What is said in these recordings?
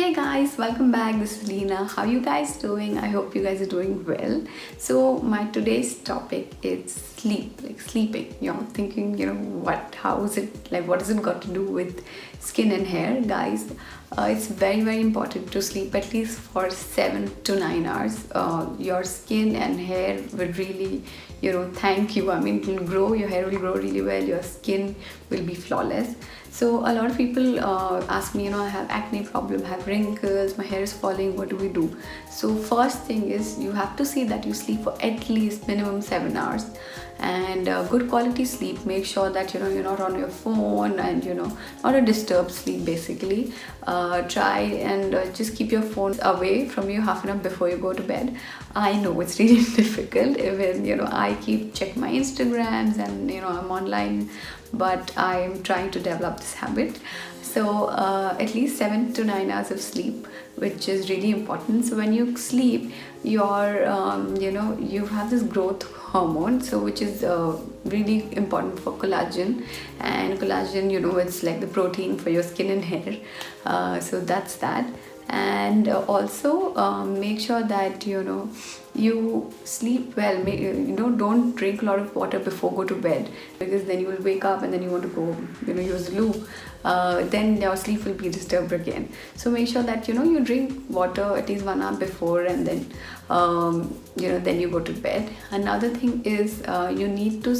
Hey guys, welcome back. This is Leena. How you guys doing? I hope you guys are doing well. So my today's topic is sleep, like sleeping. You're thinking, how is it like? What has it got to do with skin and hair, guys? It's very important to sleep at least for 7 to 9 hours. Your skin and hair will really, thank you. I mean, it will grow. Your hair will grow really well. Your skin will be flawless. So a lot of people ask me, I have acne problem, I have wrinkles, my hair is falling, what do we do? So first thing is you have to see that you sleep for at least minimum 7 hours, and good quality sleep. Make sure that you're not on your phone, and not a disturbed sleep basically. Try and just keep your phone away from you half an hour before you go to bed. I know it's really difficult. Even I keep checking my Instagrams, and I'm online, but I'm trying to develop this habit. So at least 7 to 9 hours of sleep, which is really important. So when you sleep, your you have this growth hormone, so which is really important for collagen. And collagen, it's like the protein for your skin and hair. So that's that. And also make sure that you sleep well. Don't drink a lot of water before go to bed, because then you will wake up and then you want to go use the loo. Then your sleep will be disturbed again. So make sure that you drink water at least 1 hour before, and then then you go to bed. Another thing is you need to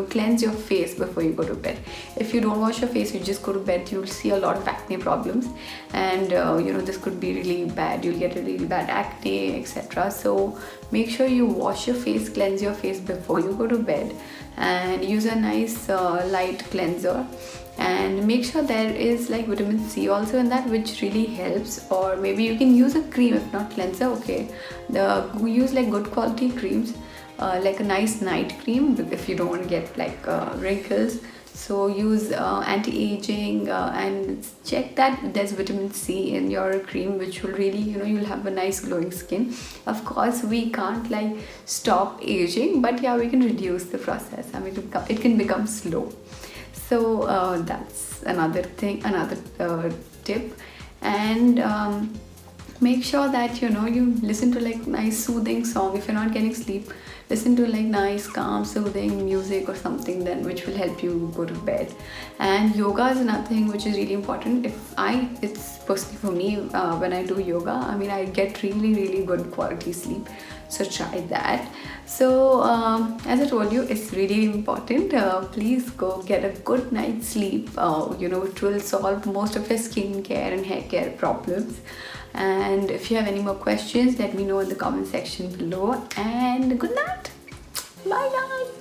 cleanse your face before you go to bed. If you don't wash your face, you just go to bed, you'll see a lot of acne problems, and this could be really bad. You'll get a really bad acne, etc. So make sure you wash your face, cleanse your face before you go to bed, and use a nice light cleanser. And make sure there is like vitamin C also in that, which really helps. Or maybe you can use a cream, if not cleanser, okay. Use like good quality creams, like a nice night cream if you don't want to get like wrinkles. So use anti-aging, and check that there's vitamin C in your cream, which will really, you'll have a nice glowing skin. Of course, we can't like stop aging, but yeah, we can reduce the process. I mean, it can become slow. So that's another thing, another tip. And make sure that you listen to like nice soothing song. If you're not getting sleep, listen to like nice calm soothing music or something, then which will help you go to bed. And yoga is another thing which is really important. It's personally for me, when I do yoga, I mean, I get really good quality sleep. So try that. So as I told you, it's really important. Please go get a good night's sleep. It will solve most of your skincare and hair care problems. And if you have any more questions, let me know in the comment section below. And good night. Bye guys.